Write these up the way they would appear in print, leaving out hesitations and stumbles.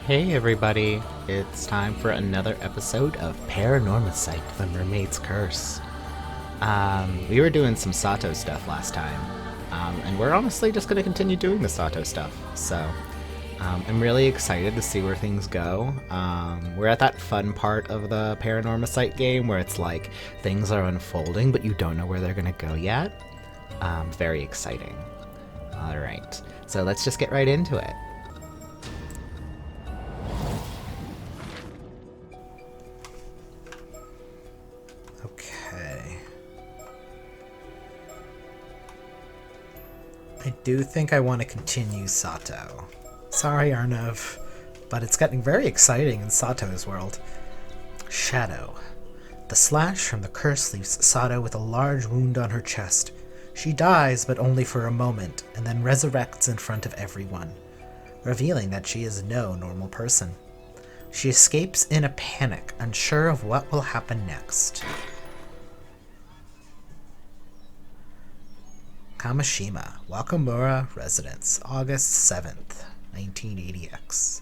Hey everybody, it's time for another episode of Paranormasight The Mermaid's Curse. We were doing some Sato stuff last time, and we're honestly just going to continue doing the Sato stuff. So, I'm really excited to see where things go. We're at that fun part of the Paranormasight game where it's like things are unfolding, but you don't know where they're going to go yet. Very exciting. Alright, so let's just get right into it. Okay. I do think I want to continue Sato. Sorry, Arnav, but it's getting very exciting in Sato's world. Shadow. The slash from the curse leaves Sato with a large wound on her chest. She dies, but only for a moment, and then resurrects in front of everyone, revealing that she is no normal person. She escapes in a panic, unsure of what will happen next. Kamishima, Wakamura Residence, August 7th, 1980X.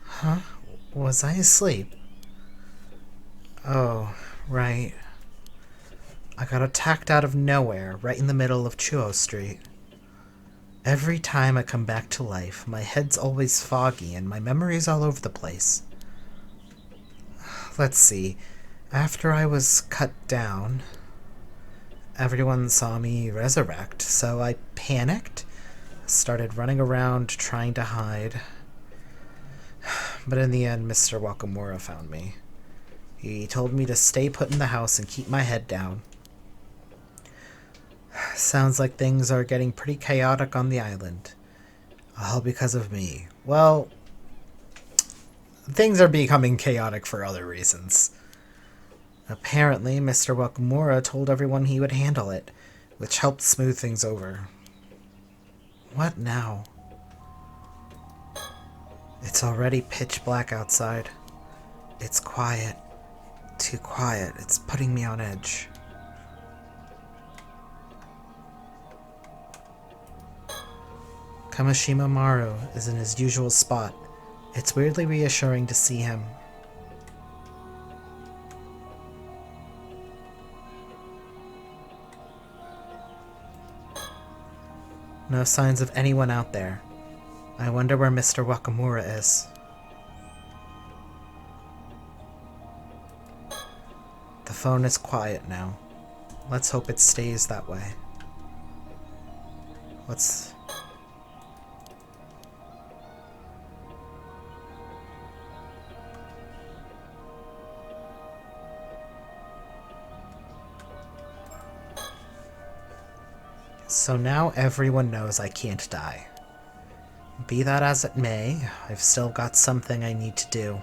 Huh? Was I asleep? Oh, right. I got attacked out of nowhere, right in the middle of Chuo Street. Every time I come back to life, my head's always foggy and my memory's all over the place. Let's see. After I was cut down, everyone saw me resurrect, so I panicked, started running around trying to hide. But in the end, Mr. Wakamura found me. He told me to stay put in the house and keep my head down. Sounds like things are getting pretty chaotic on the island. All because of me. Well, things are becoming chaotic for other reasons. Apparently, Mr. Wakamura told everyone he would handle it, which helped smooth things over. What now? It's already pitch black outside. It's quiet. Too quiet. It's putting me on edge. Kamishima Maru is in his usual spot. It's weirdly reassuring to see him. No signs of anyone out there. I wonder where Mr. Wakamura is. The phone is quiet now. Let's hope it stays that way. What's... So now everyone knows I can't die. Be that as it may, I've still got something I need to do.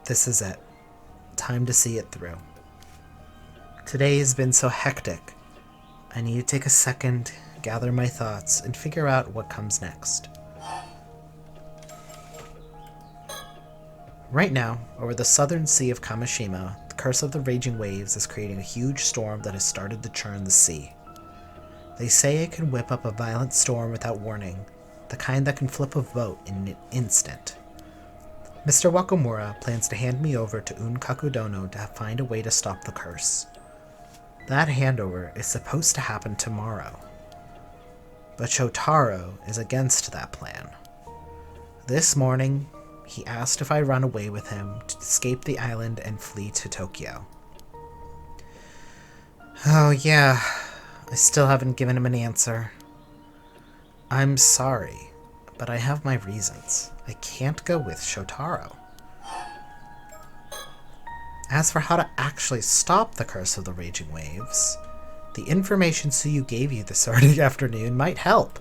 This is it. Time to see it through. Today has been so hectic. I need to take a second, gather my thoughts, and figure out what comes next. Right now, over the southern sea of Kamishima, the curse of the raging waves is creating a huge storm that has started to churn the sea. They say it can whip up a violent storm without warning, the kind that can flip a boat in an instant. Mr. Wakamura plans to hand me over to Unkakudono to find a way to stop the curse. That handover is supposed to happen tomorrow. But Shotaro is against that plan. This morning, he asked if I run away with him to escape the island and flee to Tokyo. Oh yeah, I still haven't given him an answer. I'm sorry, but I have my reasons. I can't go with Shotaro. As for how to actually stop the curse of the raging waves, the information Suyu gave you this early afternoon might help.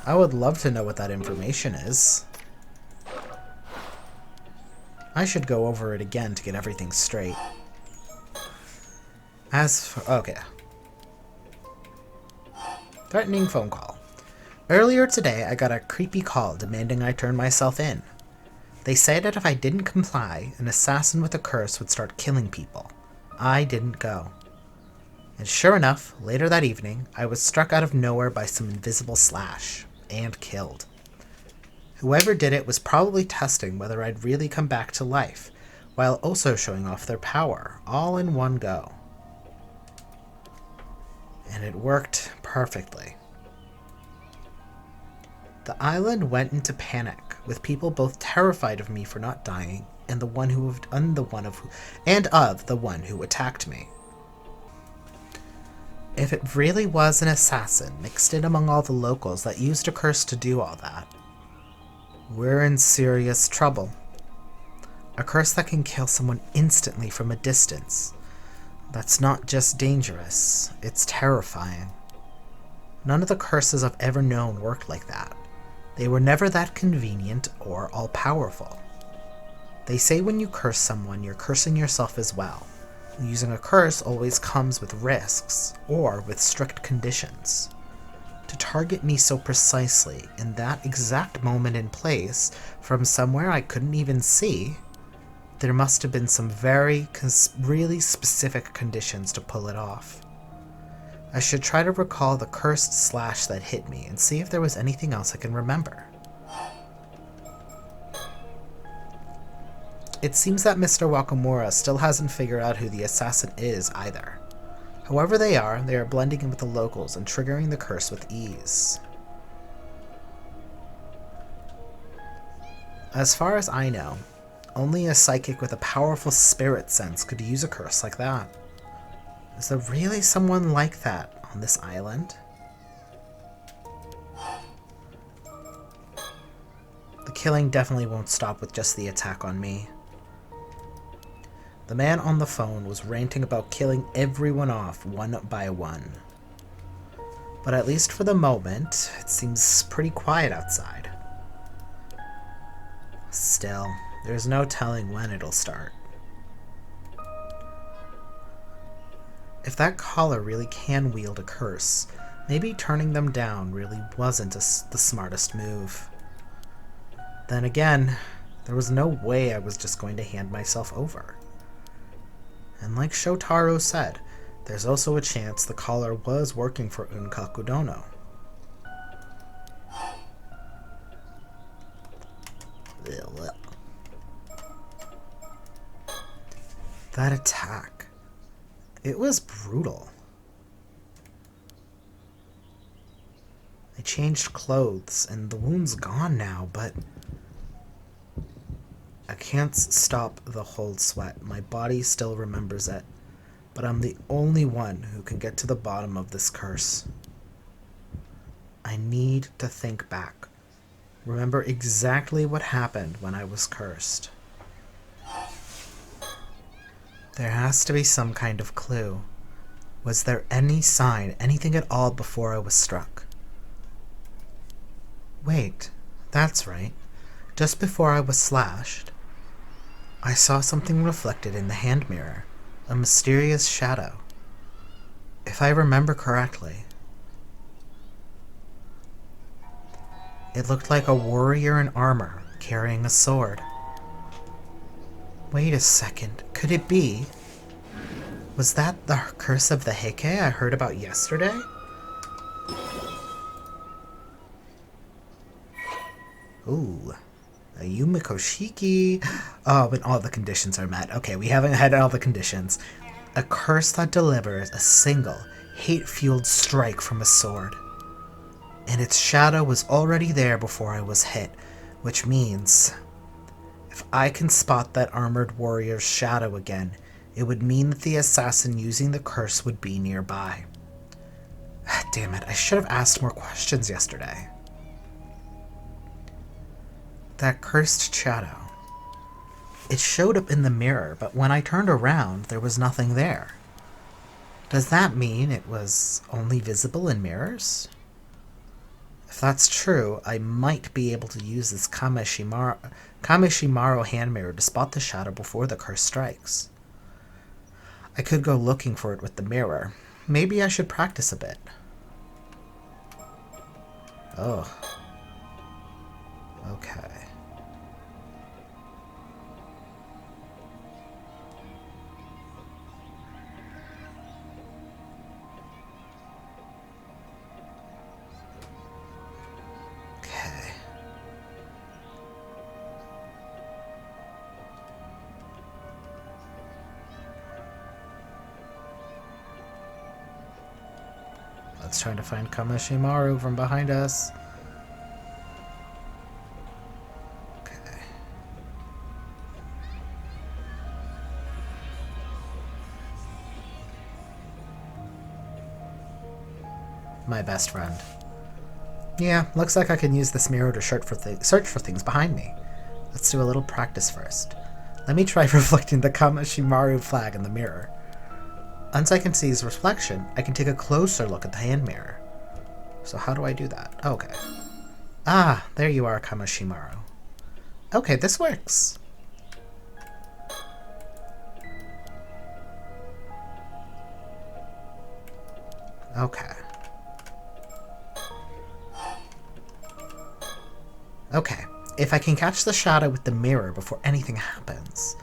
I would love to know what that information is. I should go over it again to get everything straight. As for... okay. Threatening phone call. Earlier today, I got a creepy call demanding I turn myself in. They said that if I didn't comply, an assassin with a curse would start killing people. I didn't go. And sure enough, later that evening, I was struck out of nowhere by some invisible slash and killed. Whoever did it was probably testing whether I'd really come back to life, while also showing off their power, all in one go. And it worked perfectly. The island went into panic, with people both terrified of me for not dying and of the one who attacked me. If it really was an assassin mixed in among all the locals that used a curse to do all that, we're in serious trouble. A curse that can kill someone instantly from a distance. That's not just dangerous, it's terrifying. None of the curses I've ever known worked like that. They were never that convenient or all-powerful. They say when you curse someone, you're cursing yourself as well. Using a curse always comes with risks, or with strict conditions. To target me so precisely, in that exact moment and place, from somewhere I couldn't even see, there must have been some really specific conditions to pull it off. I should try to recall the cursed slash that hit me and see if there was anything else I can remember. It seems that Mr. Wakamura still hasn't figured out who the assassin is either. However they are blending in with the locals and triggering the curse with ease. As far as I know, only a psychic with a powerful spirit sense could use a curse like that. Is there really someone like that on this island? The killing definitely won't stop with just the attack on me. The man on the phone was ranting about killing everyone off one by one. But at least for the moment, it seems pretty quiet outside. Still, there's no telling when it'll start. If that caller really can wield a curse, maybe turning them down really wasn't the smartest move. Then again, there was no way I was just going to hand myself over. And like Shotaro said, there's also a chance the caller was working for Unkaku Dono. That attack. It was brutal. I changed clothes, and the wound's gone now, but I can't stop the cold sweat. My body still remembers it, but I'm the only one who can get to the bottom of this curse. I need to think back. Remember exactly what happened when I was cursed. There has to be some kind of clue. Was there any sign, anything at all before I was struck? Wait, that's right. Just before I was slashed, I saw something reflected in the hand mirror, a mysterious shadow. If I remember correctly, it looked like a warrior in armor carrying a sword. Wait a second, could it be? Was that the curse of the Heike I heard about yesterday? Ooh, a Yumiko Shiki. Oh, when all the conditions are met. Okay, we haven't had all the conditions. A curse that delivers a single, hate-fueled strike from a sword. And its shadow was already there before I was hit, which means if I can spot that armored warrior's shadow again, it would mean that the assassin using the curse would be nearby. Damn it, I should have asked more questions yesterday. That cursed shadow. It showed up in the mirror, but when I turned around, there was nothing there. Does that mean it was only visible in mirrors? If that's true, I might be able to use this Kameshimaru hand mirror to spot the shadow before the curse strikes. I could go looking for it with the mirror. Maybe I should practice a bit. Oh. Okay. It's trying to find Kamashimaru from behind us. Okay. My best friend. Yeah, looks like I can use this mirror to search for things behind me. Let's do a little practice first. Let me try reflecting the Kamashimaru flag in the mirror. Once I can see his reflection, I can take a closer look at the hand mirror. So how do I do that? Okay. Ah, there you are, Kamashimaru. Okay, this works. Okay. Okay, if I can catch the shadow with the mirror before anything happens,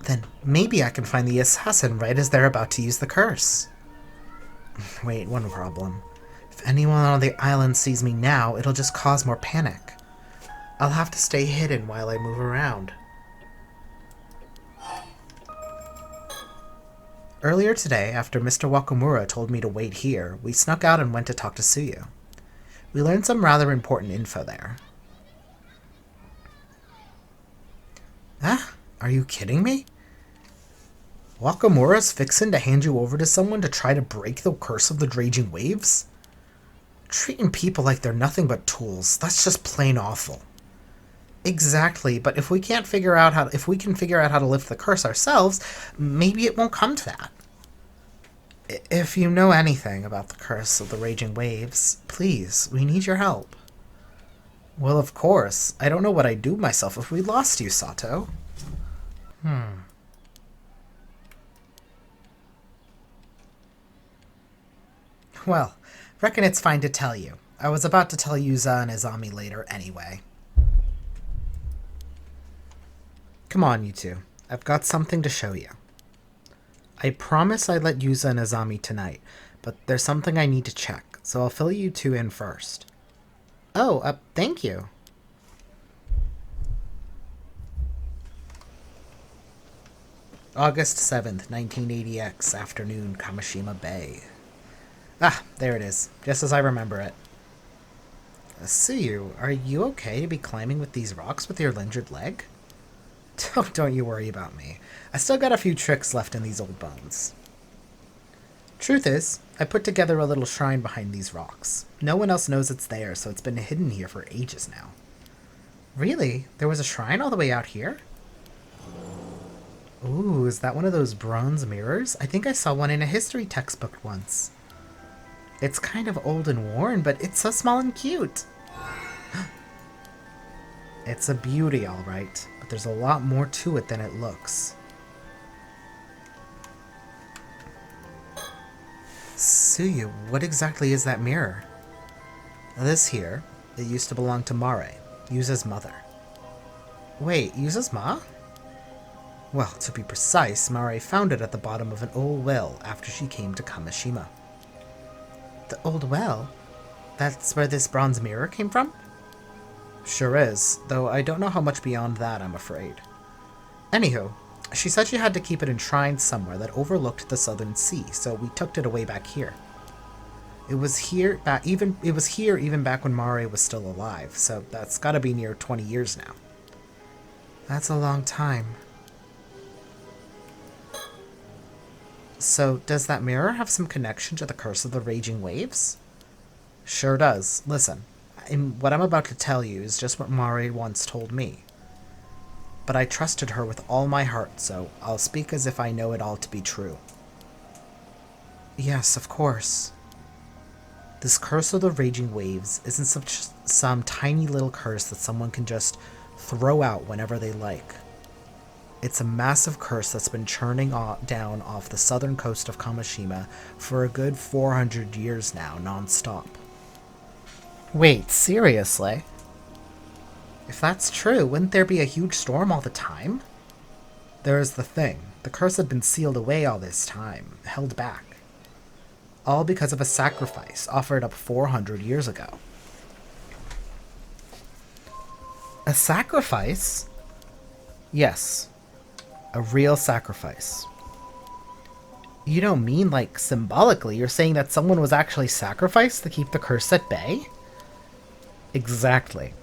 then maybe I can find the assassin right as they're about to use the curse. Wait, one problem. If anyone on the island sees me now, it'll just cause more panic. I'll have to stay hidden while I move around. Earlier today, after Mr. Wakamura told me to wait here, we snuck out and went to talk to Tsuyu. We learned some rather important info there. Ah, are you kidding me? Wakamura's fixin' to hand you over to someone to try to break the curse of the raging waves? Treating people like they're nothing but tools, that's just plain awful. Exactly, but if we can figure out how to lift the curse ourselves, maybe it won't come to that. If you know anything about the curse of the raging waves, please, we need your help. Well, of course. I don't know what I'd do myself if we lost you, Sato. Well, reckon it's fine to tell you. I was about to tell Yuza and Izami later anyway. Come on, you two. I've got something to show you. I promise I'd let Yuza and Izami tonight, but there's something I need to check, so I'll fill you two in first. Oh, thank you. August 7th, 1980X, afternoon, Kamishima Bay. Ah, there it is, just as I remember it. Tsuyu, are you okay to be climbing with these rocks with your injured leg? Don't you worry about me. I still got a few tricks left in these old bones. Truth is, I put together a little shrine behind these rocks. No one else knows it's there, so it's been hidden here for ages now. Really? There was a shrine all the way out here? Ooh, is that one of those bronze mirrors? I think I saw one in a history textbook once. It's kind of old and worn, but it's so small and cute. It's a beauty, all right, but there's a lot more to it than it looks. Tsuyu, what exactly is that mirror? This here, it used to belong to Mare, Yuza's mother. Wait, Yuza's ma? Well, to be precise, Mare found it at the bottom of an old well after she came to Kamishima. The old well? That's where this bronze mirror came from? Sure is, though I don't know how much beyond that, I'm afraid. Anywho, she said she had to keep it enshrined somewhere that overlooked the southern sea, so we tucked it away back here. It was here even back when Mare was still alive, so that's gotta be near 20 years now. That's a long time. So, does that mirror have some connection to the curse of the raging waves? Sure does. Listen, what I'm about to tell you is just what Mare once told me. But I trusted her with all my heart, so I'll speak as if I know it all to be true. Yes, of course. This curse of the raging waves isn't some tiny little curse that someone can just throw out whenever they like. It's a massive curse that's been churning down off the southern coast of Kamishima for a good 400 years now, non-stop. Wait, seriously? If that's true, wouldn't there be a huge storm all the time? There's the thing. The curse had been sealed away all this time, held back. All because of a sacrifice offered up 400 years ago. A sacrifice? Yes. A real sacrifice. You don't mean, like, symbolically. You're saying that someone was actually sacrificed to keep the curse at bay? Exactly.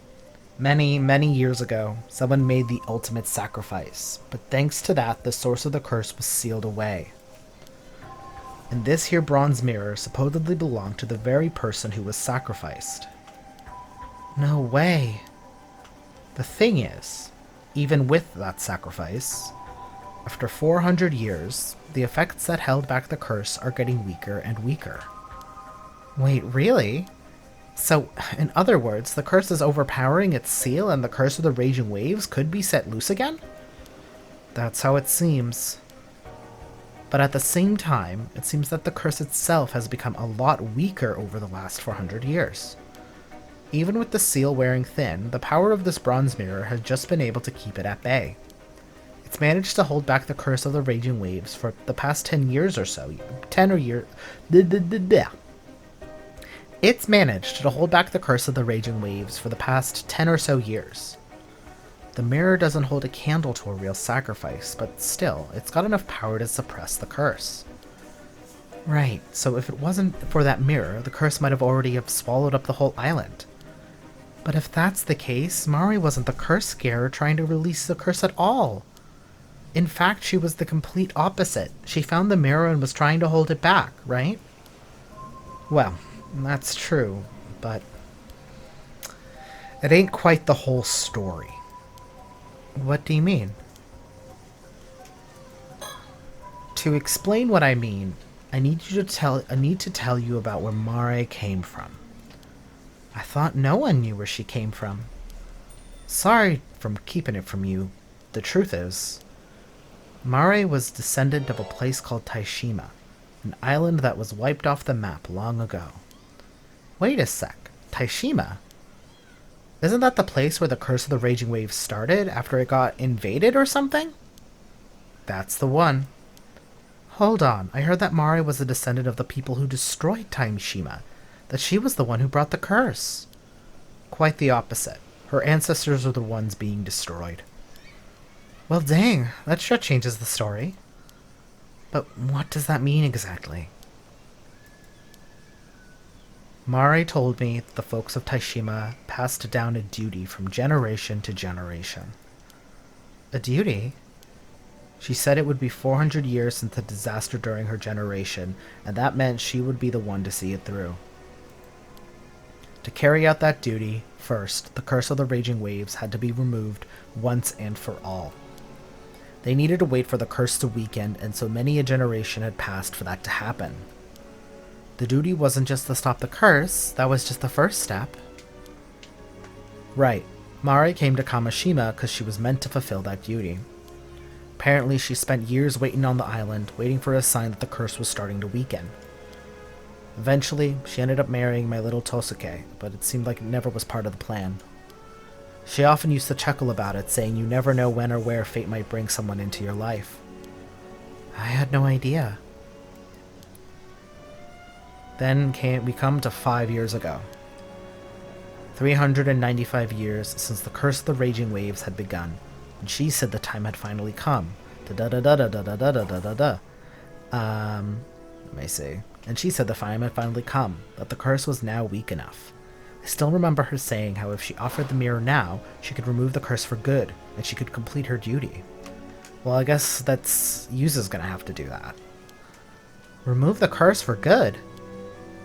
Many, many years ago, someone made the ultimate sacrifice, but thanks to that, the source of the curse was sealed away. And this here bronze mirror supposedly belonged to the very person who was sacrificed. No way. The thing is, even with that sacrifice, after 400 years, the effects that held back the curse are getting weaker and weaker. Wait, really? So, in other words, the curse is overpowering its seal and the curse of the raging waves could be set loose again? That's how it seems. But at the same time, it seems that the curse itself has become a lot weaker over the last 400 years. Even with the seal wearing thin, the power of this bronze mirror has just been able to keep it at bay. It's managed to hold back the curse of the raging waves for the past 10 years or so. It's managed to hold back the curse of the raging waves for the past 10 or so years. The mirror doesn't hold a candle to a real sacrifice, but still, it's got enough power to suppress the curse. Right, so if it wasn't for that mirror, the curse might have already have swallowed up the whole island. But if that's the case, Mari wasn't the curse scarer trying to release the curse at all. In fact, she was the complete opposite. She found the mirror and was trying to hold it back, right? Well, that's true, but it ain't quite the whole story. What do you mean? To explain what I mean, I need to tell you about where Mare came from. I thought no one knew where she came from. Sorry for keeping it from you. The truth is, Mare was descendant of a place called Taishima, an island that was wiped off the map long ago. Wait a sec, Taishima? Isn't that the place where the Curse of the Raging Waves started after it got invaded or something? That's the one. Hold on, I heard that Mari was a descendant of the people who destroyed Taishima, that she was the one who brought the curse. Quite the opposite. Her ancestors are the ones being destroyed. Well dang, that sure changes the story. But what does that mean exactly? Mari told me that the folks of Taishima passed down a duty from generation to generation. A duty? She said it would be 400 years since the disaster during her generation, and that meant she would be the one to see it through. To carry out that duty, first, the Curse of the Raging Waves had to be removed once and for all. They needed to wait for the curse to weaken, and so many a generation had passed for that to happen. The duty wasn't just to stop the curse, that was just the first step. Right, Mari came to Kamishima because she was meant to fulfill that duty. Apparently she spent years waiting on the island, waiting for a sign that the curse was starting to weaken. Eventually, she ended up marrying my little Tosuke, but it seemed like it never was part of the plan. She often used to chuckle about it, saying you never know when or where fate might bring someone into your life. I had no idea. Then we come to 5 years ago. 395 years since the Curse of the Raging Waves had begun, and she said the time had finally come. Let me see. And she said the time had finally come, that the curse was now weak enough. I still remember her saying how if she offered the mirror now, she could remove the curse for good, and she could complete her duty. Well, I guess that's Yuza's gonna have to do that. Remove the curse for good?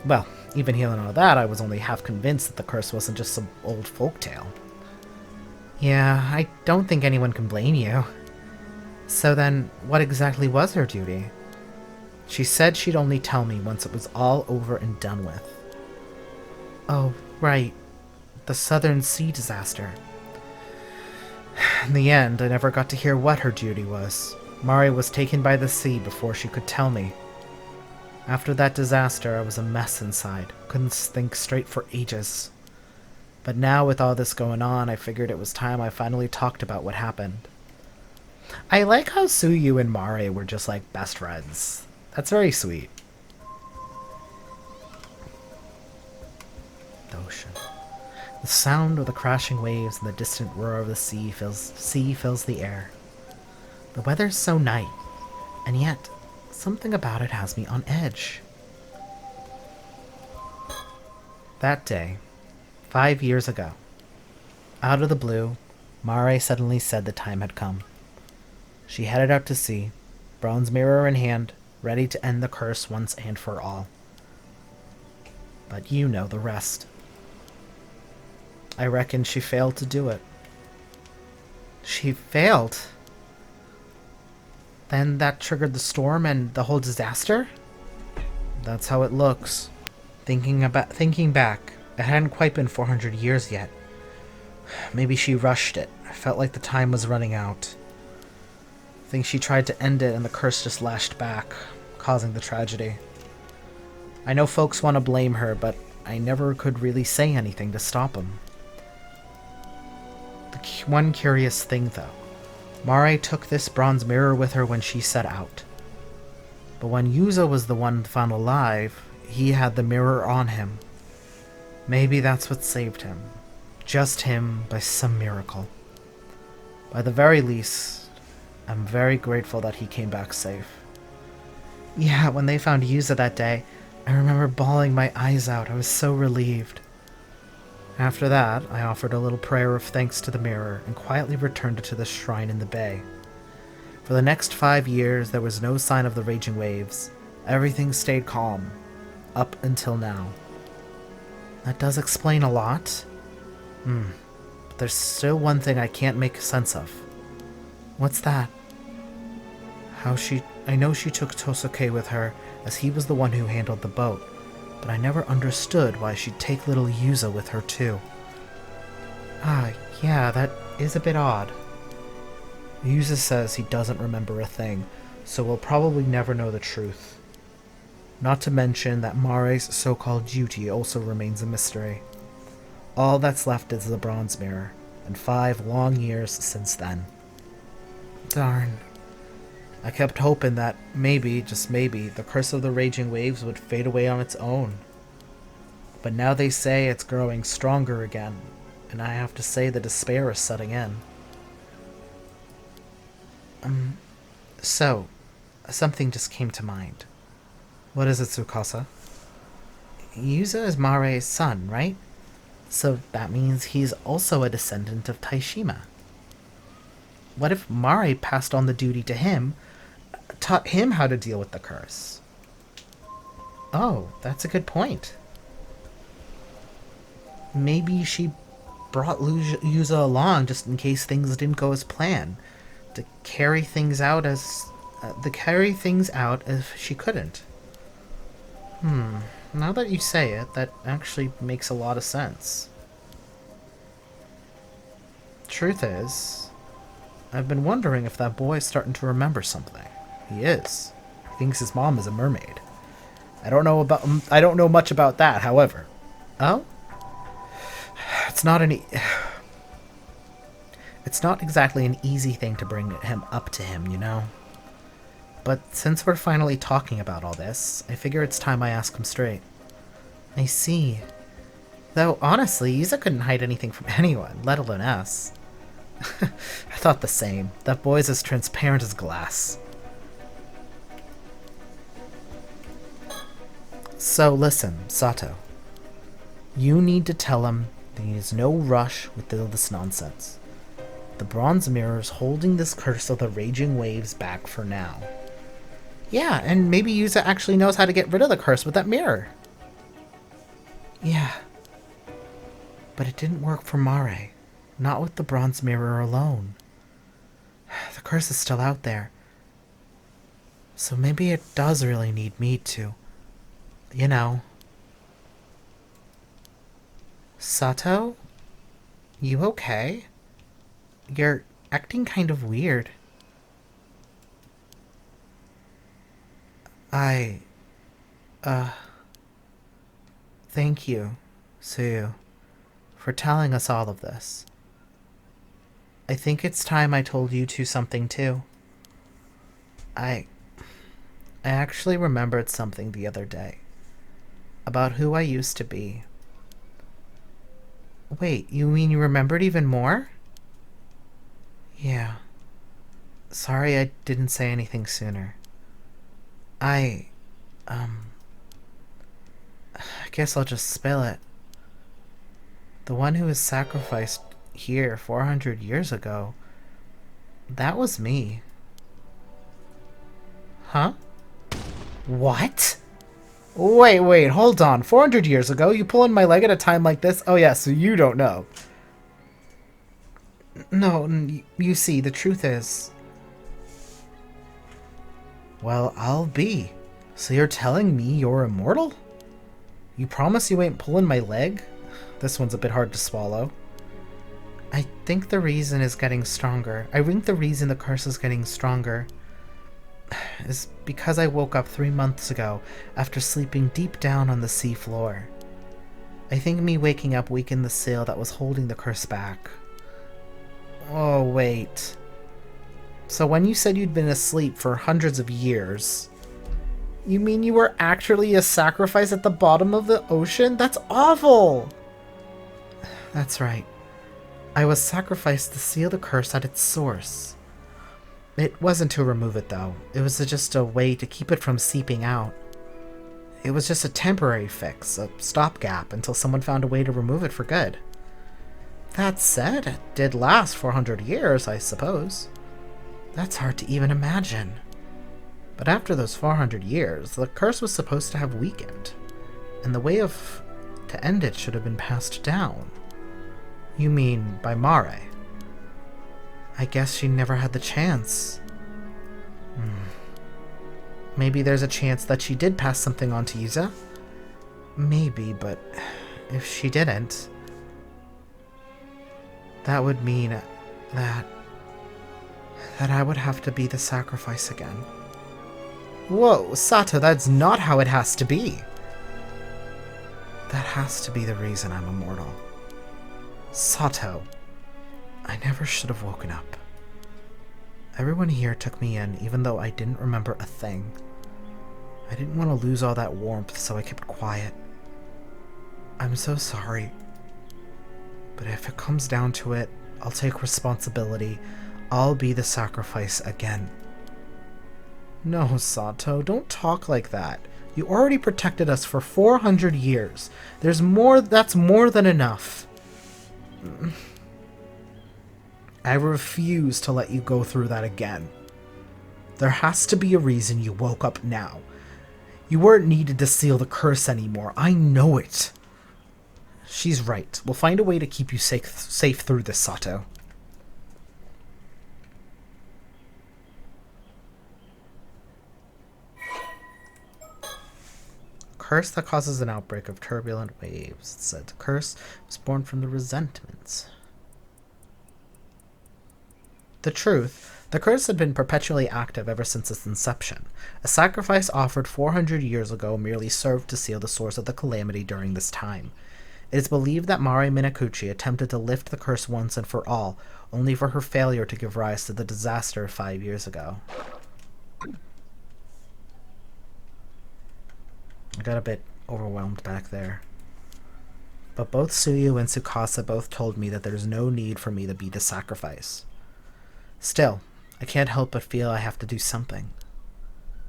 Well, even hearing all that, I was only half convinced that the curse wasn't just some old folktale. Yeah, I don't think anyone can blame you. So then, what exactly was her duty? She said she'd only tell me once it was all over and done with. Oh, right. The Southern Sea disaster. In the end, I never got to hear what her duty was. Mari was taken by the sea before she could tell me. After that disaster, I was a mess inside. Couldn't think straight for ages. But now, with all this going on, I figured it was time I finally talked about what happened. I like how Suyu and Mari were just like best friends. That's very sweet. The ocean. The sound of the crashing waves and the distant roar of the sea fills the air. The weather's so nice, and yet Something about it has me on edge. That day, 5 years ago, out of the blue, Mare suddenly said the time had come. She headed out to sea, bronze mirror in hand, ready to end the curse once and for all. But you know the rest. I reckon she failed to do it. She failed? Then that triggered the storm and the whole disaster? That's how it looks. Thinking back, it hadn't quite been 400 years yet. Maybe she rushed it. I felt like the time was running out. I think she tried to end it and the curse just lashed back, causing the tragedy. I know folks want to blame her, but I never could really say anything to stop them. The one curious thing, though, Mare took this bronze mirror with her when she set out. But when Yuzo was the one found alive, he had the mirror on him. Maybe that's what saved him. Just him by some miracle. By the very least, I'm very grateful that he came back safe. Yeah, when they found Yuzo that day, I remember bawling my eyes out. I was so relieved. After that, I offered a little prayer of thanks to the mirror and quietly returned it to the shrine in the bay. For the next 5 years, there was no sign of the raging waves. Everything stayed calm, up until now. That does explain a lot. But there's still one thing I can't make sense of. What's that? I know she took Tosuke with her, as he was the one who handled the boat, but I never understood why she'd take little Yuzo with her too. Yeah, that is a bit odd. Yuzo says he doesn't remember a thing, so we'll probably never know the truth. Not to mention that Mare's so-called duty also remains a mystery. All that's left is the bronze mirror, and 5 long years since then. Darn. I kept hoping that maybe, just maybe, the curse of the raging waves would fade away on its own. But now they say it's growing stronger again, and I have to say the despair is setting in. So, something just came to mind. What is it, Tsukasa? Yuzo is Mare's son, right? So that means he's also a descendant of Taishima. What if Mare passed on the duty to him, taught him how to deal with the curse? Oh, that's a good point. Maybe she brought Yuzo along just in case things didn't go as planned, to carry things out if she couldn't. Now that you say it, that actually makes a lot of sense. Truth is, I've been wondering if that boy is starting to remember something. He is. He thinks his mom is a mermaid. I don't know much about that, however. Oh? It's not exactly an easy thing to bring him up to him, you know? But since we're finally talking about all this, I figure it's time I ask him straight. I see. Though, honestly, Yuzo couldn't hide anything from anyone, let alone us. I thought the same. That boy's as transparent as glass. So listen, Sato. You need to tell him that he has no rush with all this nonsense. The bronze mirror's holding this curse of the raging waves back for now. Yeah, and maybe Yuzo actually knows how to get rid of the curse with that mirror. Yeah. But it didn't work for Mare. Not with the bronze mirror alone. The curse is still out there. So maybe it does really need me to, you know. Sato? You okay? You're acting kind of weird. Thank you, Suyu, for telling us all of this. I think it's time I told you two something too. I actually remembered something the other day. About who I used to be. Wait, you mean you remembered even more? Yeah. Sorry I didn't say anything sooner. I, um, I guess I'll just spill it. The one who was sacrificed here 400 years ago, that was me. Huh? What? Wait, hold on. 400 years ago? You pulling my leg at a time like this? Oh yeah, so you don't know. No, you see, the truth is... Well, I'll be. So you're telling me you're immortal? You promise you ain't pulling my leg? This one's a bit hard to swallow. I think the reason is getting stronger. I think the reason the curse is getting stronger is because I woke up 3 months ago after sleeping deep down on the sea floor. I think me waking up weakened the sail that was holding the curse back. Oh, wait. So when you said you'd been asleep for hundreds of years, you mean you were actually a sacrifice at the bottom of the ocean? That's awful! That's right. I was sacrificed to seal the curse at its source. It wasn't to remove it, though. It was just a way to keep it from seeping out. It was just a temporary fix, a stopgap, until someone found a way to remove it for good. That said, it did last 400 years, I suppose. That's hard to even imagine. But after those 400 years, the curse was supposed to have weakened, and the way to end it should have been passed down. You mean by Mare? I guess she never had the chance. Maybe there's a chance that she did pass something on to Yuza? Maybe, but if she didn't, that would mean that I would have to be the sacrifice again. Whoa, Sato, that's not how it has to be. That has to be the reason I'm immortal. Sato, I never should have woken up. Everyone here took me in, even though I didn't remember a thing. I didn't want to lose all that warmth, so I kept quiet. I'm so sorry. But if it comes down to it, I'll take responsibility. I'll be the sacrifice again. No, Sato, don't talk like that. You already protected us for 400 years. That's more than enough. I refuse to let you go through that again. There has to be a reason you woke up now. You weren't needed to seal the curse anymore. I know it. She's right. We'll find a way to keep you safe through this, Sato. Curse that causes an outbreak of turbulent waves. It said the curse was born from the resentments. The truth, the curse had been perpetually active ever since its inception. A sacrifice offered 400 years ago merely served to seal the source of the calamity during this time. It is believed that Mare Minakuchi attempted to lift the curse once and for all, only for her failure to give rise to the disaster 5 years ago. I got a bit overwhelmed back there. But both Tsuyu and Tsukasa both told me that there's no need for me to be the sacrifice. Still, I can't help but feel I have to do something.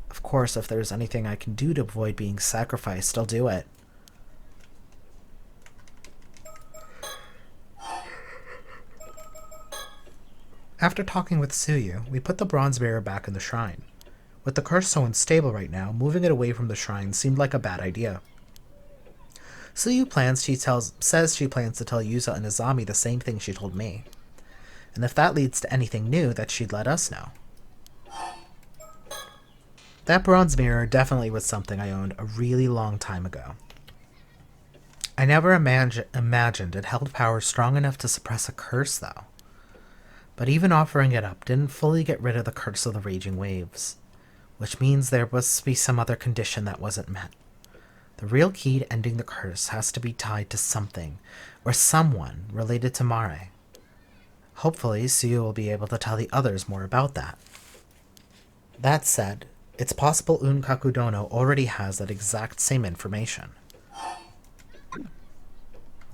Of course, if there's anything I can do to avoid being sacrificed, I'll do it. After talking with Tsuyu, we put the bronze mirror back in the shrine. With the curse so unstable right now, moving it away from the shrine seemed like a bad idea. Tsuyu says she plans to tell Yuza and Izami the same thing she told me. And if that leads to anything new, that she'd let us know. That bronze mirror definitely was something I owned a really long time ago. I never imagined it held power strong enough to suppress a curse, though. But even offering it up didn't fully get rid of the curse of the raging waves, which means there must be some other condition that wasn't met. The real key to ending the curse has to be tied to something, or someone, related to Mare. Hopefully, Tsuyu will be able to tell the others more about that. That said, it's possible Unkaku Dono already has that exact same information.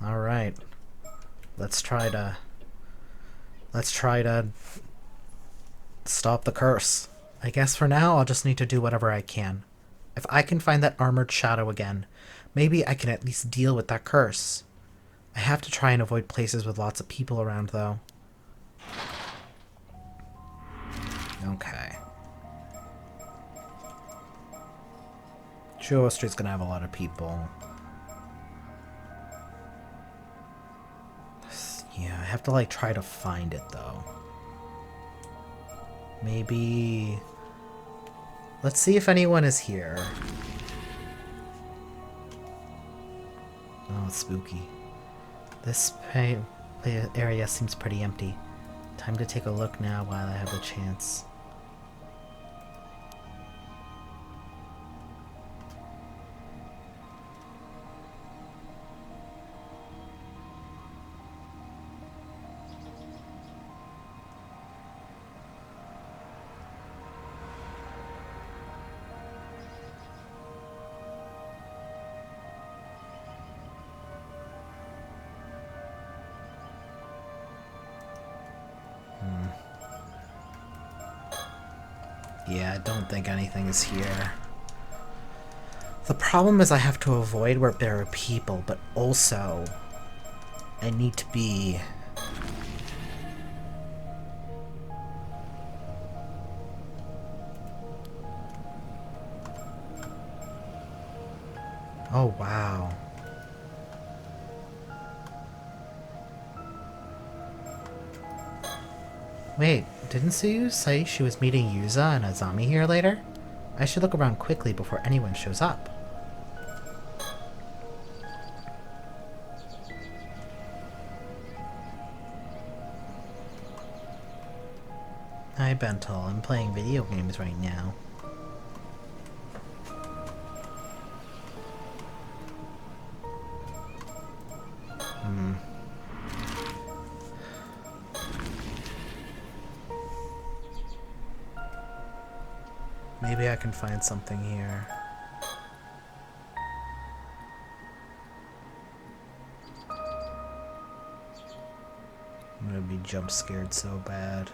Alright. Let's try to stop the curse. I guess for now, I'll just need to do whatever I can. If I can find that armored shadow again, maybe I can at least deal with that curse. I have to try and avoid places with lots of people around, though. Okay. Jewel Street's gonna have a lot of people. Yeah, I have to, like, try to find it, though. Maybe... Let's see if anyone is here. Oh, it's spooky. This area seems pretty empty. Time to take a look now while I have the chance. Yeah, I don't think anything is here. The problem is I have to avoid where there are people, but also I need to be... Oh, wow. Wait, didn't Suyu say she was meeting Yuza and Azami here later? I should look around quickly before anyone shows up. Hi, Bento. I'm playing video games right now. Maybe I can find something here. I'm gonna be jump scared so bad.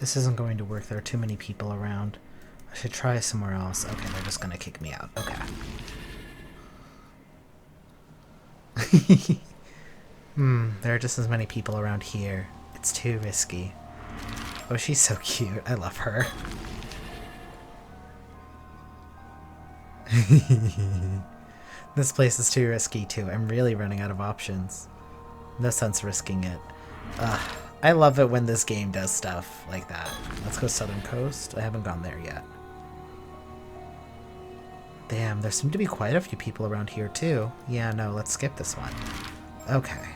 This isn't going to work. There are too many people around. I should try somewhere else. Okay, they're just gonna kick me out. Okay. There are just as many people around here. It's too risky. Oh, she's so cute. I love her. This place is too risky, too. I'm really running out of options. No sense risking it. I love it when this game does stuff like that. Let's go Southern Coast. I haven't gone there yet. Damn, there seem to be quite a few people around here too. Yeah, no, let's skip this one. Okay.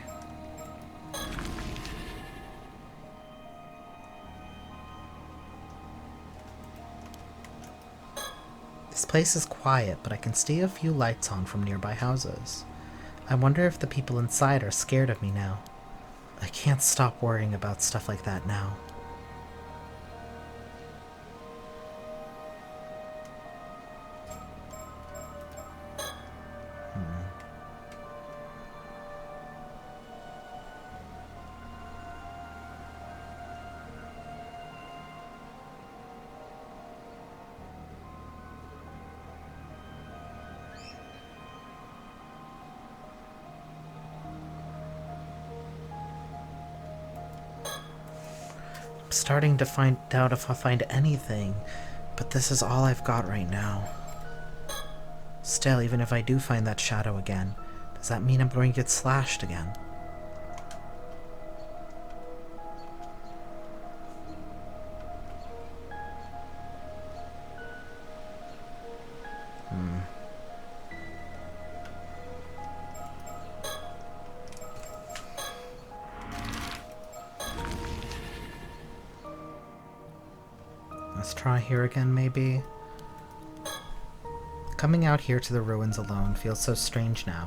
This place is quiet, but I can see a few lights on from nearby houses. I wonder if the people inside are scared of me now. I can't stop worrying about stuff like that now. Starting to find out if I'll find anything, but this is all I've got right now. Still, even if I do find that shadow again, does that mean I'm going to get slashed again? Let's try here again, maybe? Coming out here to the ruins alone feels so strange now.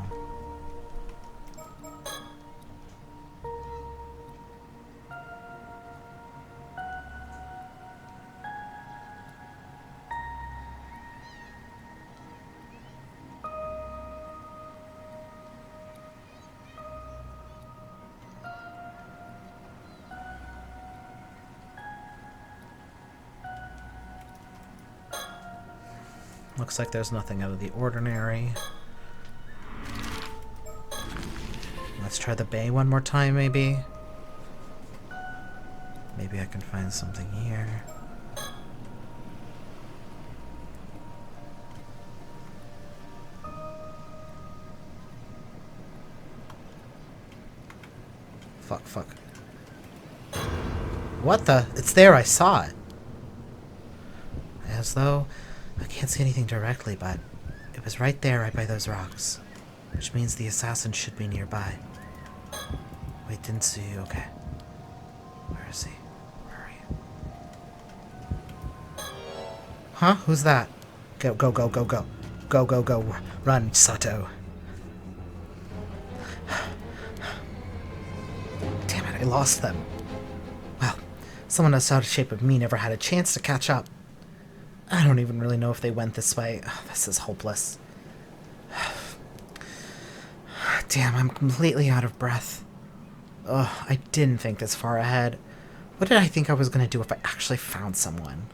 Looks like there's nothing out of the ordinary. Let's try the bay one more time, maybe. Maybe I can find something here. Fuck. What the? It's there, I saw it. As though I can't see anything directly, but it was right there, right by those rocks. Which means the assassin should be nearby. Wait, didn't see you. Okay. Where is he? Where are you? Huh? Who's that? Go. Go. Run, Sato. Damn it, I lost them. Well, someone as out of shape of me never had a chance to catch up. I don't even really know if they went this way. Oh, this is hopeless. Damn, I'm completely out of breath. Ugh, I didn't think this far ahead. What did I think I was going to do if I actually found someone?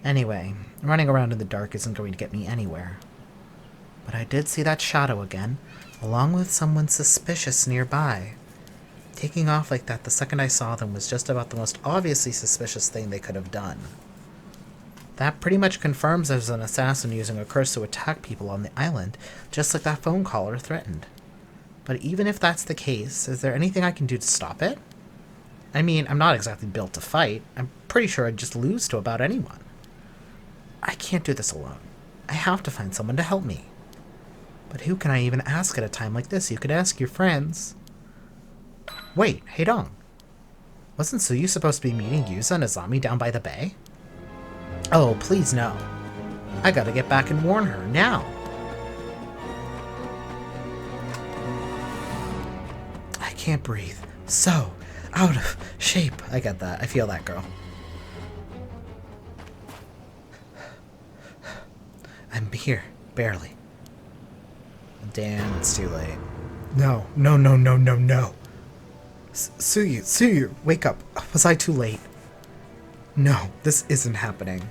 Anyway, running around in the dark isn't going to get me anywhere. But I did see that shadow again, along with someone suspicious nearby. Taking off like that the second I saw them was just about the most obviously suspicious thing they could have done. That pretty much confirms there's an assassin using a curse to attack people on the island, just like that phone caller threatened. But even if that's the case, is there anything I can do to stop it? I mean, I'm not exactly built to fight. I'm pretty sure I'd just lose to about anyone. I can't do this alone. I have to find someone to help me. But who can I even ask at a time like this? You could ask your friends. Wait, hey Dong. Wasn't Suyu supposed to be meeting Yuza and Azami down by the bay? Oh, please no. I gotta get back and warn her, now. I can't breathe. So out of shape. I get that. I feel that, girl. I'm here. Barely. Damn, it's too late. No. Suyu, wake up. Was I too late? No, this isn't happening.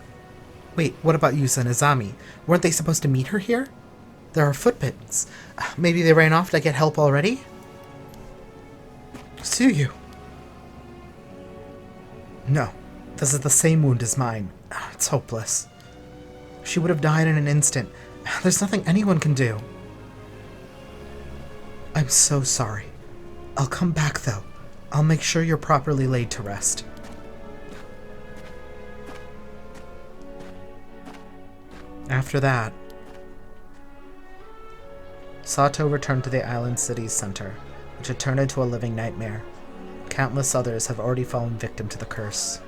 Wait, what about Yusa and Azami? Weren't they supposed to meet her here? There are footprints. Maybe they ran off to get help already? Suyu. No, this is the same wound as mine. It's hopeless. She would have died in an instant. There's nothing anyone can do. I'm so sorry. I'll come back, though. I'll make sure you're properly laid to rest. After that, Sato returned to the island city's center, which had turned into a living nightmare. Countless others have already fallen victim to the curse.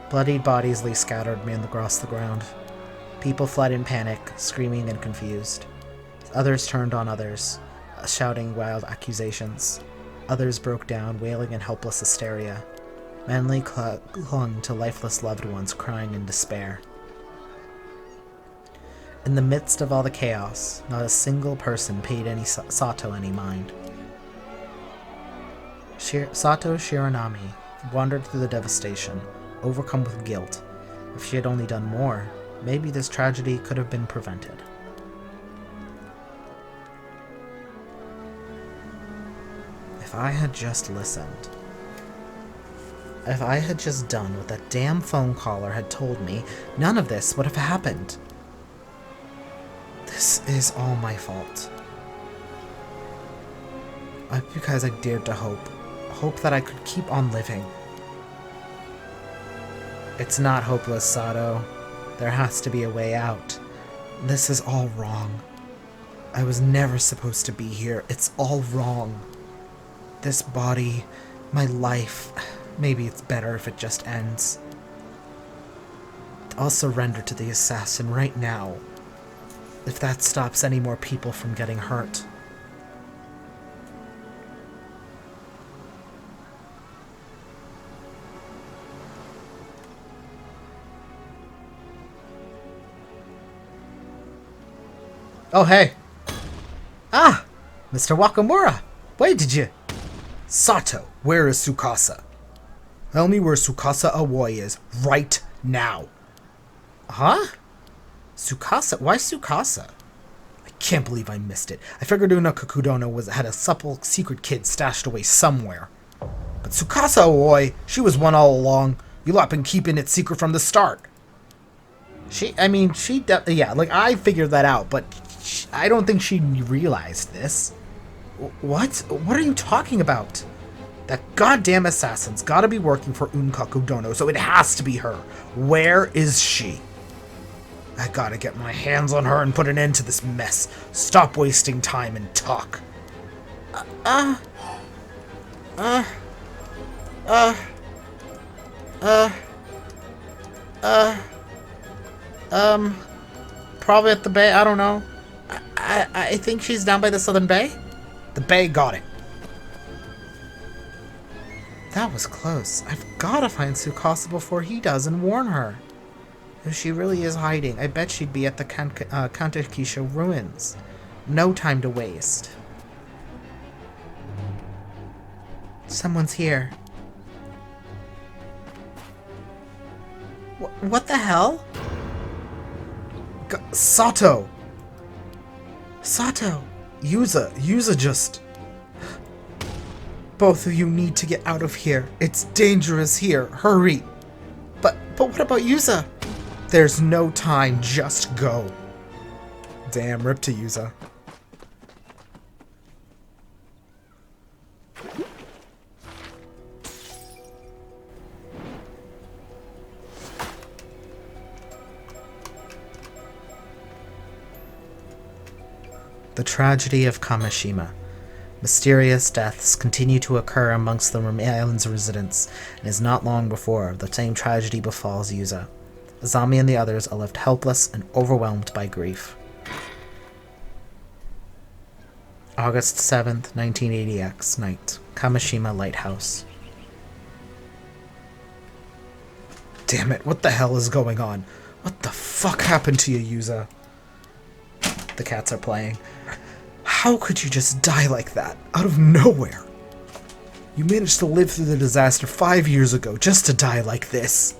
Bloodied bodies lay scattered across the ground. People fled in panic, screaming and confused. Others turned on others, shouting wild accusations. Others broke down, wailing in helpless hysteria. Many clung to lifeless loved ones, crying in despair. In the midst of all the chaos, not a single person paid Sato any mind. Sato Shiranami wandered through the devastation, overcome with guilt. If she had only done more, maybe this tragedy could have been prevented. If I had just listened. If I had just done what that damn phone caller had told me, none of this would have happened. This is all my fault. Because I dared to hope. Hope that I could keep on living. It's not hopeless, Sato. There has to be a way out. This is all wrong. I was never supposed to be here. It's all wrong. This body, my life, maybe it's better if it just ends. I'll surrender to the assassin right now, if that stops any more people from getting hurt. Oh, hey. Ah, Mr. Wakamura. Where did you? Sato, where is Tsukasa? Tell me where Tsukasa Aoi is right now. Huh? Tsukasa? Why Tsukasa? I can't believe I missed it. I figured Una Kakudono had a supple secret kid stashed away somewhere. But Tsukasa Aoi, she was one all along. You lot been keeping it secret from the start. Yeah, like, I figured that out, but I don't think she realized this. What? What are you talking about? That goddamn assassin's gotta be working for Unkaku Dono, so it has to be her. Where is she? I gotta get my hands on her and put an end to this mess. Stop wasting time and talk. Probably at the bay, I don't know. I think she's down by the southern bay. The bay got it. That was close. I've gotta find Tsukasa before he does and warn her. If she really is hiding, I bet she'd be at the Kantakisha ruins. No time to waste. Someone's here. What the hell? Sato! Sato! Yuza just... Both of you need to get out of here. It's dangerous here. Hurry! But what about Yuza? There's no time. Just go. Damn, rip to Yuza. The tragedy of Kamishima. Mysterious deaths continue to occur amongst the island's residents, and it is not long before the same tragedy befalls Yuza. Azami and the others are left helpless and overwhelmed by grief. August 7th, 1980X, night. Kamishima Lighthouse. Damn it, what the hell is going on? What the fuck happened to you, Yuza? The cats are playing. How could you just die like that, out of nowhere? You managed to live through the disaster 5 years ago, just to die like this.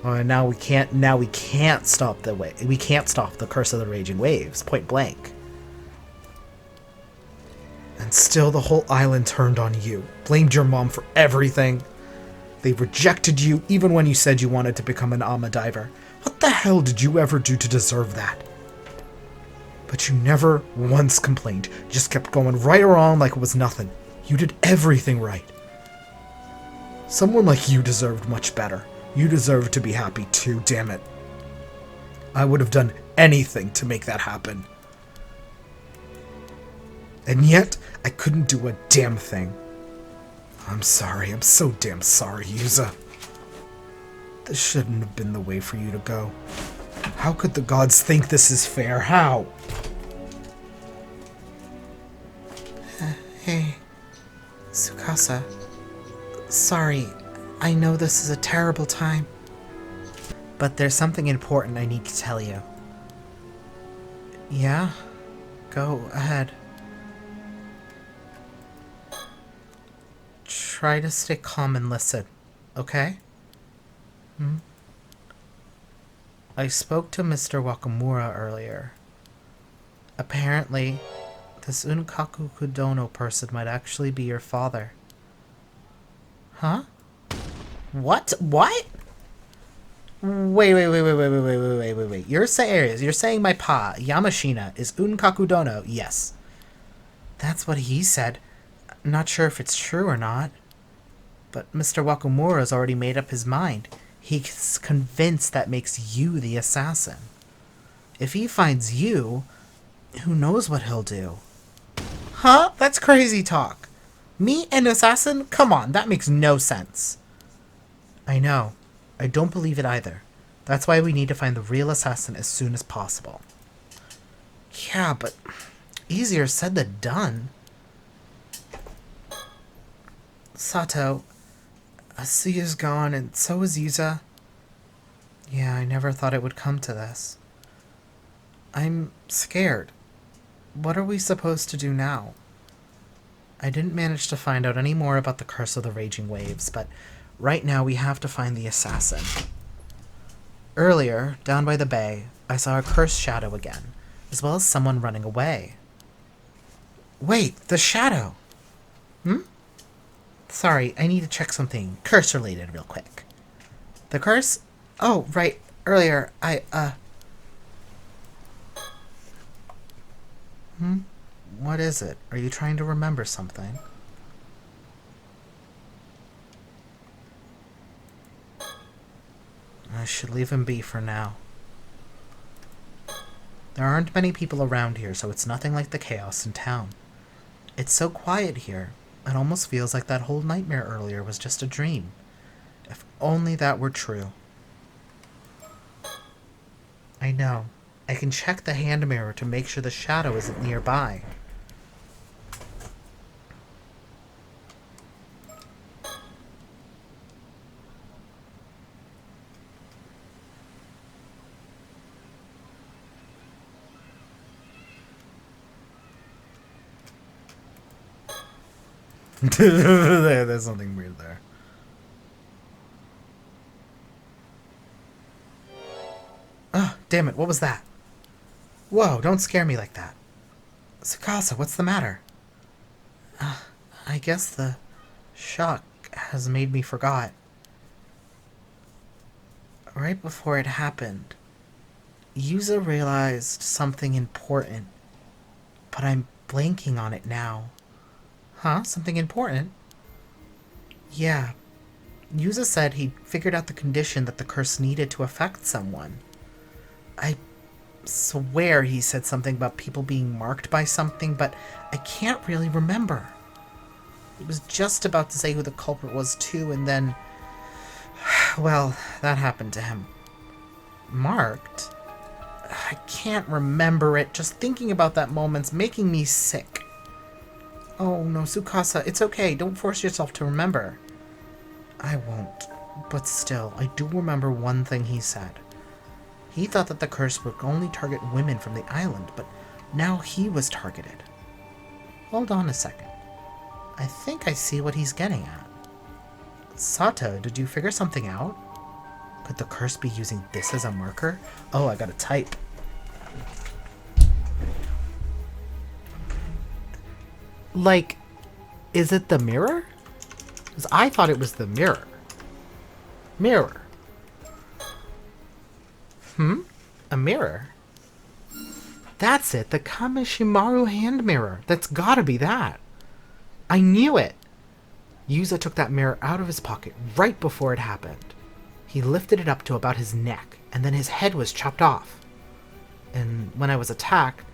Oh, and now we can't stop the curse of the raging waves, point blank. And still the whole island turned on you, blamed your mom for everything. They rejected you even when you said you wanted to become an ama diver. What the hell did you ever do to deserve that? But you never once complained, just kept going right around like it was nothing. You did everything right. Someone like you deserved much better. You deserved to be happy too, damn it. I would have done anything to make that happen. And yet, I couldn't do a damn thing. I'm sorry, I'm so damn sorry, Yuza. This shouldn't have been the way for you to go. How could the gods think this is fair? How? Hey, Tsukasa. Sorry, I know this is a terrible time. But there's something important I need to tell you. Yeah? Go ahead. Try to stay calm and listen, okay? I spoke to Mr. Wakamura earlier. Apparently, this Unkaku Kudono person might actually be your father. Huh? What? What? Wait. You're saying my pa, Yamashina, is Unkaku Dono? Yes. That's what he said. Not sure if it's true or not. But Mr. Wakamura's already made up his mind. He's convinced that makes you the assassin. If he finds you, who knows what he'll do? Huh? That's crazy talk. Me, an assassin? Come on, that makes no sense. I know. I don't believe it either. That's why we need to find the real assassin as soon as possible. Yeah, but easier said than done. Sato, Asuya's gone and so is Yuza. Yeah, I never thought it would come to this. I'm scared. What are we supposed to do now? I didn't manage to find out any more about the curse of the raging waves, but right now we have to find the assassin. Earlier, down by the bay, I saw a cursed shadow again, as well as someone running away. Wait, the shadow! Hmm? Sorry, I need to check something curse-related real quick. The curse? Oh, right. Earlier, What is it? Are you trying to remember something? I should leave him be for now. There aren't many people around here, so it's nothing like the chaos in town. It's so quiet here, it almost feels like that whole nightmare earlier was just a dream. If only that were true. I know. I can check the hand mirror to make sure the shadow isn't nearby. There's something weird there. Oh, damn it, what was that? Whoa, don't scare me like that. Sakasa, what's the matter? I guess the shock has made me forgot. Right before it happened, Yuza realized something important, but I'm blanking on it now. Huh? Something important? Yeah. Yuza said he'd figured out the condition that the curse needed to affect someone. I swear he said something about people being marked by something, but I can't really remember. He was just about to say who the culprit was too, and then... well, that happened to him. Marked? I can't remember it. Just thinking about that moment's making me sick. Oh no, Tsukasa, it's okay. Don't force yourself to remember. I won't. But still, I do remember one thing he said. He thought that the curse would only target women from the island, but now he was targeted. Hold on a second. I think I see what he's getting at. Sato, did you figure something out? Could the curse be using this as a marker? Oh, I gotta type. Like, is it the mirror? Because I thought it was the mirror. Mirror. A mirror? That's it, the Kameshimaru hand mirror. That's gotta be that. I knew it. Yuza took that mirror out of his pocket right before it happened. He lifted it up to about his neck, and then his head was chopped off. And when I was attacked,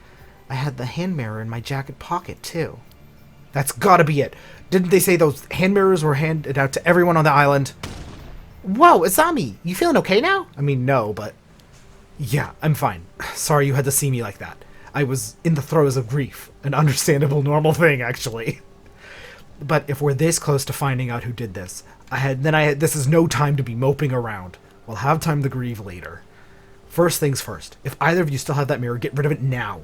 I had the hand mirror in my jacket pocket, too. That's gotta be it. Didn't they say those hand mirrors were handed out to everyone on the island? Whoa, Izami, you feeling okay now? I mean, no, but... yeah, I'm fine. Sorry you had to see me like that. I was in the throes of grief. An understandable, normal thing, actually. But if we're this close to finding out who did this, this is no time to be moping around. We'll have time to grieve later. First things first. If either of you still have that mirror, get rid of it now.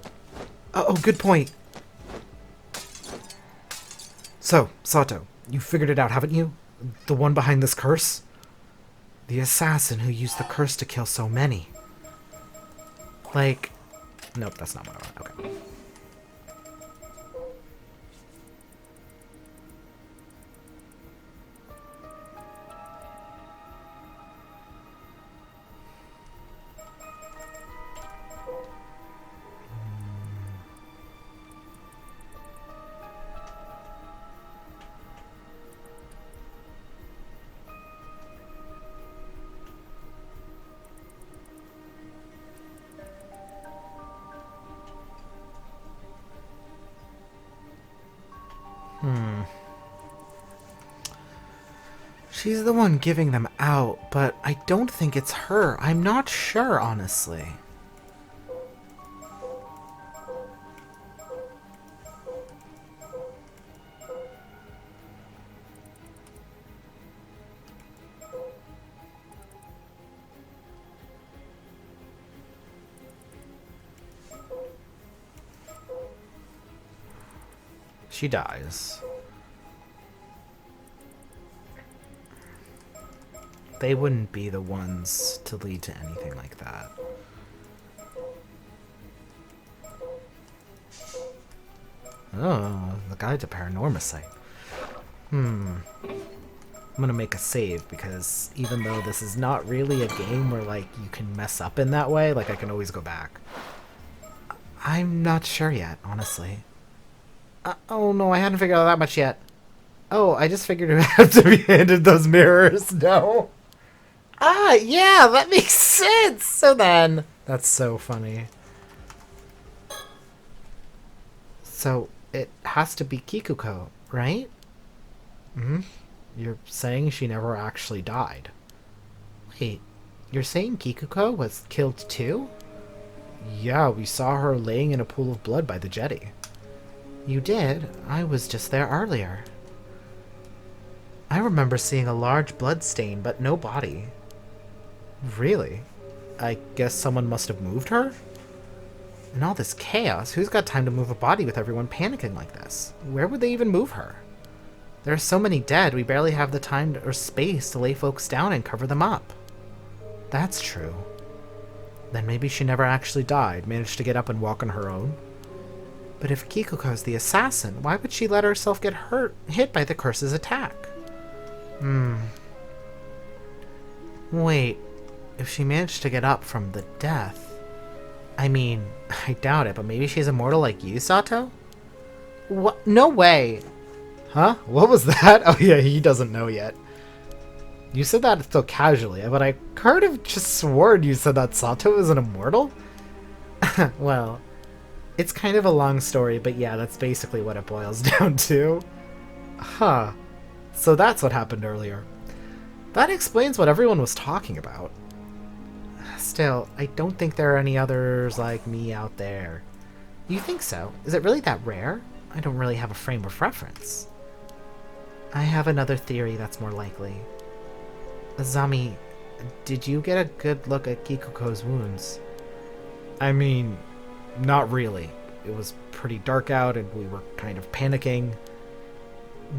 Oh, good point. So, Sato, you figured it out, haven't you? The one behind this curse? The assassin who used the curse to kill so many. Like... nope, that's not what I want. Okay. She's the one giving them out, but I don't think it's her. I'm not sure, honestly. She dies. They wouldn't be the ones to lead to anything like that. Oh, the guide to Paranormasight. I'm gonna make a save, because even though this is not really a game where, like, you can mess up in that way, like, I can always go back. I'm not sure yet, honestly. Oh no, I hadn't figured out that much yet. Oh, I just figured it would have to be handed those mirrors. No. Ah, yeah, that makes sense. So then... That's so funny. So, it has to be Kikuko, right? You're saying she never actually died. Wait, you're saying Kikuko was killed too? Yeah, we saw her laying in a pool of blood by the jetty. You did? I was just there earlier. I remember seeing a large blood stain, but no body. Really? I guess someone must have moved her? In all this chaos, who's got time to move a body with everyone panicking like this? Where would they even move her? There are so many dead, we barely have the time or space to lay folks down and cover them up. That's true. Then maybe she never actually died, managed to get up and walk on her own. But if Kikuko's the assassin, why would she let herself get hit by the curse's attack? Wait, if she managed to get up from the death... I mean, I doubt it, but maybe she's immortal like you, Sato? What? No way! Huh? What was that? Oh yeah, he doesn't know yet. You said that so casually, but I could have just sworn you said that Sato is an immortal? Well, it's kind of a long story, but yeah, that's basically what it boils down to. Huh. So that's what happened earlier. That explains what everyone was talking about. Still, I don't think there are any others like me out there. You think so? Is it really that rare? I don't really have a frame of reference. I have another theory that's more likely. Azami, did you get a good look at Kikuko's wounds? I mean, not really. It was pretty dark out and we were kind of panicking.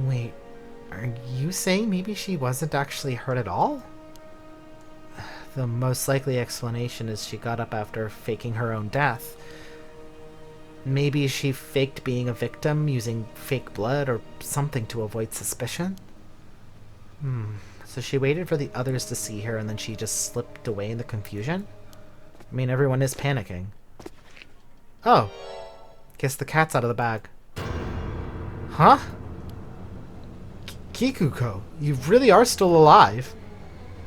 Wait, are you saying maybe she wasn't actually hurt at all? The most likely explanation is she got up after faking her own death. Maybe she faked being a victim using fake blood or something to avoid suspicion? So she waited for the others to see her and then she just slipped away in the confusion? I mean, everyone is panicking. Oh. Guess the cat's out of the bag. Huh? Kikuko, you really are still alive?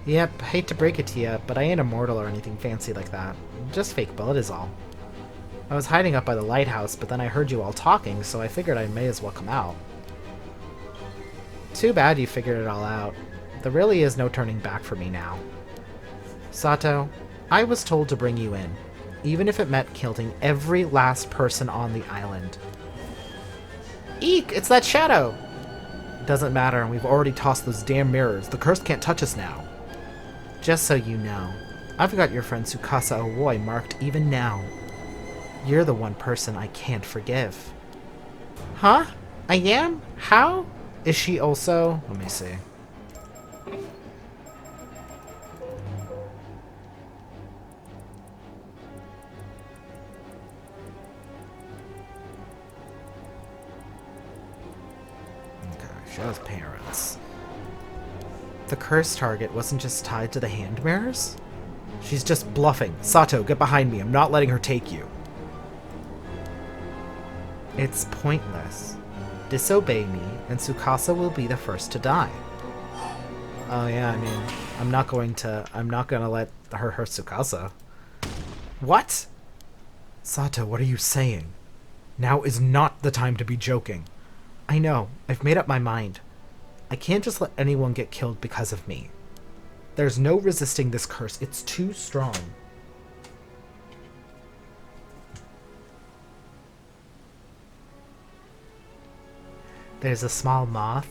Yep, hate to break it to you, but I ain't immortal or anything fancy like that. Just fake blood is all. I was hiding up by the lighthouse, but then I heard you all talking, so I figured I may as well come out. Too bad you figured it all out. There really is no turning back for me now. Sato, I was told to bring you in, even if it meant killing every last person on the island. Eek, it's that shadow! It doesn't matter, and we've already tossed those damn mirrors. The curse can't touch us now. Just so you know, I've got your friend Tsukasa Owoi marked even now. You're the one person I can't forgive. Huh? I am? How? Is she also... Let me see. Okay, she has parents. The curse target wasn't just tied to the hand mirrors? She's just bluffing. Sato, get behind me. I'm not letting her take you. It's pointless. Disobey me, and Tsukasa will be the first to die. Oh yeah, I mean, I'm not gonna let her hurt Tsukasa. What? Sato, what are you saying? Now is not the time to be joking. I know, I've made up my mind. I can't just let anyone get killed because of me. There's no resisting this curse, it's too strong. There's a small moth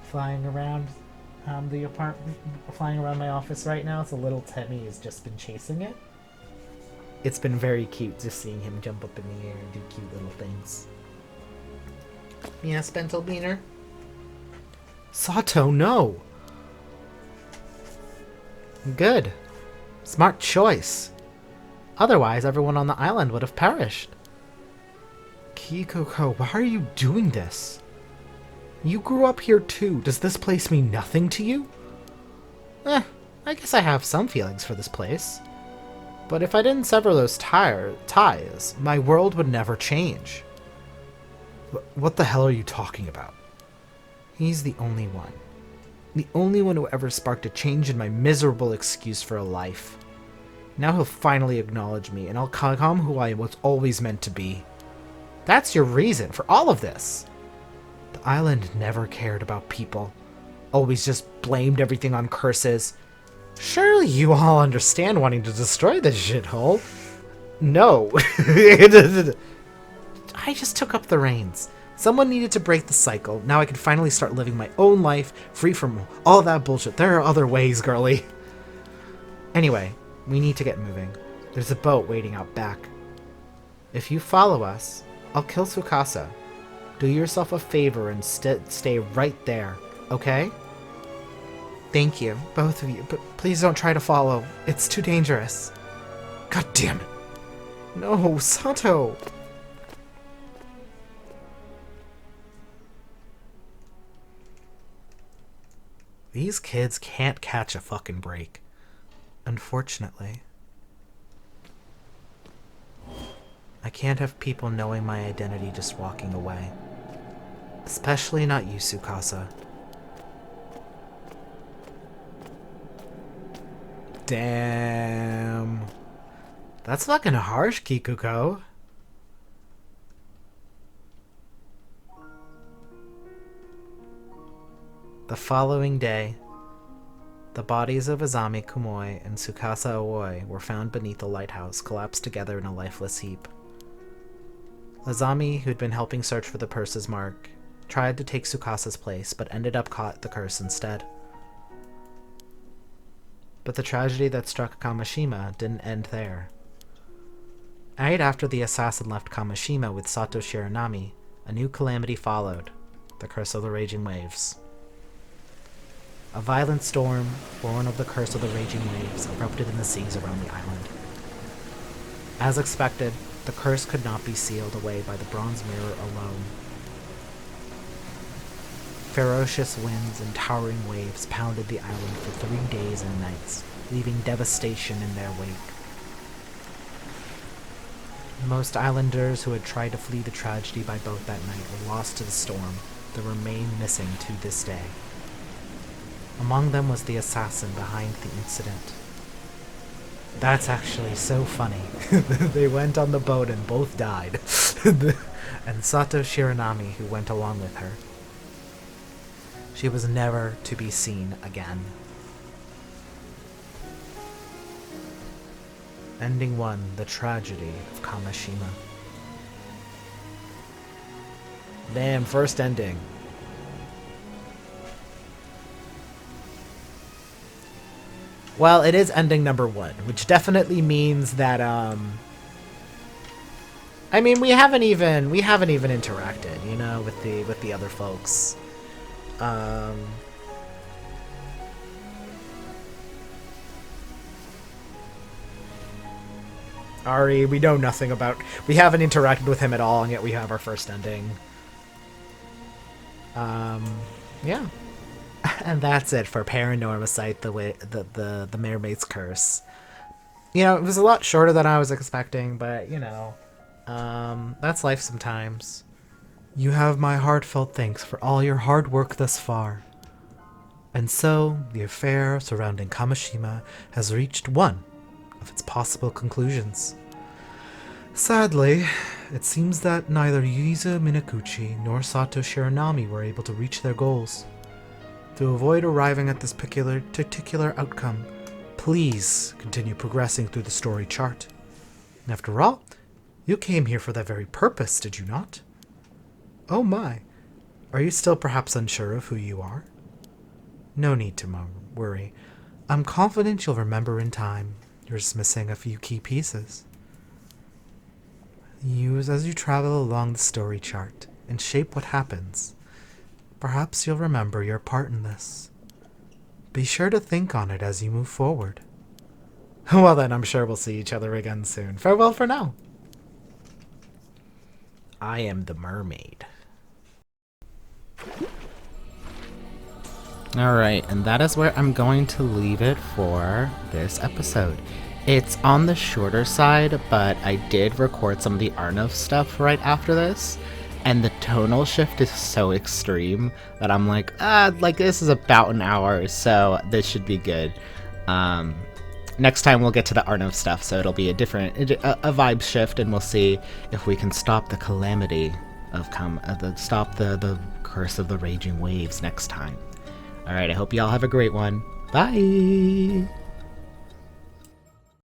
flying around the apartment, flying around my office right now, so little Temmie has just been chasing it. It's been very cute just seeing him jump up in the air and do cute little things. Yes, Bentelbeaner? Sato, no! Good. Smart choice. Otherwise, everyone on the island would have perished. Kikoko, why are you doing this? You grew up here too. Does this place mean nothing to you? I guess I have some feelings for this place. But if I didn't sever those ties, my world would never change. What the hell are you talking about? He's the only one. The only one who ever sparked a change in my miserable excuse for a life. Now he'll finally acknowledge me, and I'll become who I was always meant to be. That's your reason for all of this. The island never cared about people. Always just blamed everything on curses. Surely you all understand wanting to destroy this shithole. No. I just took up the reins. Someone needed to break the cycle. Now I can finally start living my own life, free from all that bullshit. There are other ways, girly. Anyway, we need to get moving. There's a boat waiting out back. If you follow us, I'll kill Tsukasa. Do yourself a favor and stay right there, okay? Thank you, both of you, but please don't try to follow. It's too dangerous. God damn it. No, Sato! These kids can't catch a fucking break. Unfortunately. I can't have people knowing my identity just walking away. Especially not you, Tsukasa. Damn. That's fucking harsh, Kikuko. The following day, the bodies of Azami Kumoi and Tsukasa Aoi were found beneath the lighthouse, collapsed together in a lifeless heap. Azami, who'd been helping search for the purse's mark, tried to take Tsukasa's place, but ended up caught the curse instead. But the tragedy that struck Kamishima didn't end there. Right after the assassin left Kamishima with Sato Shiranami, a new calamity followed, the Curse of the Raging Waves. A violent storm, born of the Curse of the Raging Waves, erupted in the seas around the island. As expected, the curse could not be sealed away by the bronze mirror alone. Ferocious winds and towering waves pounded the island for 3 days and nights, leaving devastation in their wake. Most islanders who had tried to flee the tragedy by boat that night were lost to the storm, but remain missing to this day. Among them was the assassin behind the incident. That's actually so funny. They went on the boat and both died. And Sato Shiranami, who went along with her. She was never to be seen again. Ending 1, The Tragedy of Kamishima. Damn, first ending. Well, it is ending number 1, which definitely means that, I mean, we haven't even interacted, you know, with the other folks. Ari, we know nothing about... We haven't interacted with him at all, and yet we have our first ending. Yeah. And that's it for Paranormasight, the Mermaid's Curse. You know, it was a lot shorter than I was expecting, but, you know, that's life sometimes. You have my heartfelt thanks for all your hard work thus far. And so, the affair surrounding Kamishima has reached one of its possible conclusions. Sadly, it seems that neither Yuizu Minakuchi nor Sato Shiranami were able to reach their goals. To avoid arriving at this particular outcome, please continue progressing through the story chart. After all, you came here for that very purpose, did you not? Oh my, are you still perhaps unsure of who you are? No need to worry. I'm confident you'll remember in time. You're just missing a few key pieces. Use as you travel along the story chart and shape what happens. Perhaps you'll remember your part in this. Be sure to think on it as you move forward. Well then, I'm sure we'll see each other again soon. Farewell for now. I am the mermaid. Alright, and that is where I'm going to leave it for this episode. It's on the shorter side, but I did record some of the arnav stuff right after this, and the tonal shift is so extreme that I'm like this is about an hour, so this should be good. Next time we'll get to the arnav stuff, so it'll be a vibe shift, and we'll see if we can stop the calamity of stop the curse of the raging waves next time. Alright, I hope y'all have a great one. Bye!